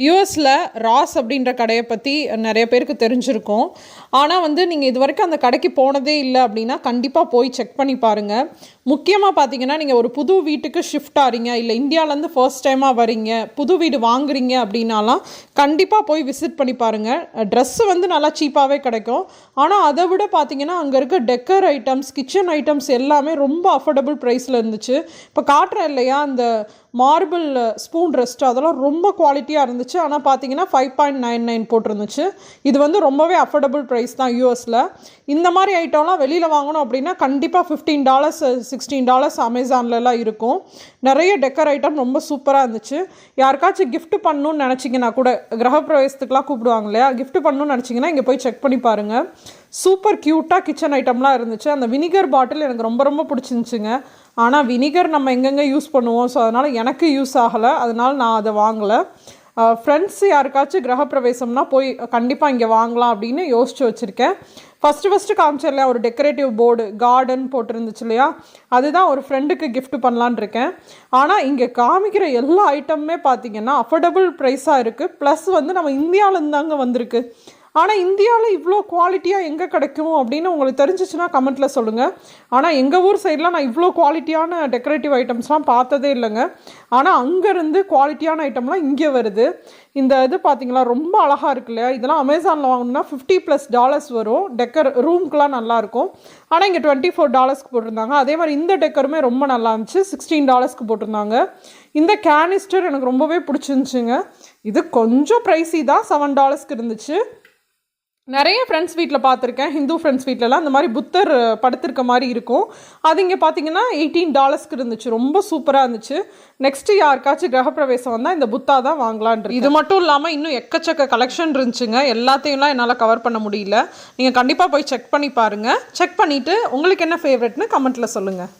யூஎஸில் ராஸ் அப்படின்ற கடையை பற்றி நிறைய பேருக்கு தெரிஞ்சிருக்கும். ஆனால் நீங்கள் இது வரைக்கும் அந்த கடைக்கு போனதே இல்லை அப்படின்னா கண்டிப்பாக போய் செக் பண்ணி பாருங்கள். முக்கியமாக பார்த்தீங்கன்னா நீங்கள் ஒரு புது வீட்டுக்கு ஷிஃப்ட் ஆகிறீங்க, இல்லை இந்தியாவிலேருந்து ஃபர்ஸ்ட் டைமாக வரீங்க, புது வீடு வாங்குறீங்க அப்படின்னாலாம் கண்டிப்பாக போய் விசிட் பண்ணி பாருங்கள். ட்ரெஸ்ஸு நல்லா சீப்பாகவே கிடைக்கும். ஆனால் அதை விட பார்த்தீங்கன்னா அங்கே இருக்க டெக்கர் ஐட்டம்ஸ், கிச்சன் ஐட்டம்ஸ் எல்லாமே ரொம்ப அஃபோர்டபுள் ப்ரைஸில் இருந்துச்சு. இப்போ காட்டுறேன் இல்லையா, அந்த மார்பிள் ஸ்பூன் ரெஸ்ட் அதெல்லாம் ரொம்ப குவாலிட்டியாக இருந்துச்சு. ஆனால் பார்த்தீங்கன்னா 5.99 போட்டிருந்துச்சு. இது ரொம்பவே அஃபோர்டபுள் ப்ரைஸ் தான் யூஎஸில். இந்த மாதிரி ஐட்டம்லாம் வெளியில் வாங்கணும் அப்படின்னா கண்டிப்பாக $15 $16 அமேசான்லலாம் இருக்கும். நிறைய டெக்கர் ஐட்டம் ரொம்ப சூப்பராக இருந்துச்சு. யாருக்காச்சும் கிஃப்ட் பண்ணணும்னு நினச்சிங்கன்னா கூட, கிரகப்பிரவேசத்துக்குலாம் கூப்பிடுவாங்க இல்லையா, கிஃப்ட் பண்ணணும்னு நினச்சிங்கன்னா இங்கே போய் செக் பண்ணி பாருங்கள். சூப்பர் க்யூட்டாக கிச்சன் ஐட்டம்லாம் இருந்துச்சு. அந்த வினிகர் பாட்டில் எனக்கு ரொம்ப ரொம்ப பிடிச்சிருந்துச்சுங்க. ஆனால் வினிகர் நம்ம எங்கெங்கே யூஸ் பண்ணுவோம், ஸோ அதனால் எனக்கு யூஸ் ஆகலை, அதனால் நான் அதை வாங்கலை. ஃப்ரெண்ட்ஸ் யாருக்காச்சும் கிரகப்பிரவேசம்னா போய் கண்டிப்பாக இங்கே வாங்கலாம் அப்படின்னு யோசிச்சு வச்சுருக்கேன். ஃபஸ்ட்டு காமிச்சேன் இல்லையா, ஒரு டெக்கரேட்டிவ் போர்டு கார்டன் போட்டிருந்துச்சு இல்லையா, அதுதான் ஒரு ஃப்ரெண்டுக்கு கிஃப்ட் பண்ணலான் இருக்கேன். ஆனால் இங்கே காமிக்கிற எல்லா ஐட்டமுமே பார்த்திங்கன்னா அஃபோர்டபுள் ப்ரைஸாக இருக்குது. ப்ளஸ் நம்ம இந்தியாவிலேருந்து தாங்க வந்திருக்கு. ஆனால் இந்தியாவில் இவ்வளோ குவாலிட்டியாக எங்கே கிடைக்கும் அப்படின்னு உங்களுக்கு தெரிஞ்சிச்சுன்னா கமெண்ட்டில் சொல்லுங்கள். ஆனால் எங்கள் ஊர் சைட்லாம் நான் இவ்வளோ குவாலிட்டியான டெக்கரேட்டிவ் ஐட்டம்ஸ்லாம் பார்த்ததே இல்லைங்க. ஆனால் அங்கேருந்து குவாலிட்டியான ஐட்டம்லாம் இங்கே வருது. இந்த இது பார்த்திங்களா ரொம்ப அழகாக இருக்கு இல்லையா, இதெல்லாம் அமேசானில் வாங்கணுன்னா $50+ வரும். டெக்கர் ரூம்க்குலாம் நல்லாயிருக்கும். ஆனால் இங்கே $24 போட்டிருந்தாங்க. அதே மாதிரி இந்த டெக்கருமே ரொம்ப நல்லா இருந்துச்சு, $16 போட்டிருந்தாங்க. இந்த கேனிஸ்டர் எனக்கு ரொம்பவே பிடிச்சிருந்துச்சுங்க. இது கொஞ்சம் ப்ரைஸி தான், $7 இருந்துச்சு. நிறைய ஃப்ரெண்ட்ஸ் வீட்டில் பார்த்துருக்கேன், ஹிந்து ஃப்ரெண்ட்ஸ் வீட்டிலலாம் இந்த மாதிரி புத்தர் படுத்திருக்க மாதிரி இருக்கும். அது இங்கே பார்த்தீங்கன்னா $18 இருந்துச்சு. ரொம்ப சூப்பராக இருந்துச்சு. நெக்ஸ்ட்டு யாருக்காச்சும் கிரகப்பிரவேசம் வந்தால் இந்த புத்தா தான் வாங்கலான். இது மட்டும் இல்லாமல் இன்னும் எக்கச்சக்க கலெக்ஷன் இருந்துச்சுங்க. எல்லாத்தையும்லாம் என்னால் கவர் பண்ண முடியல. நீங்கள் கண்டிப்பாக போய் செக் பண்ணி பாருங்கள். செக் பண்ணிவிட்டு உங்களுக்கு என்ன ஃபேவரெட்னு கமெண்ட்டில் சொல்லுங்கள்.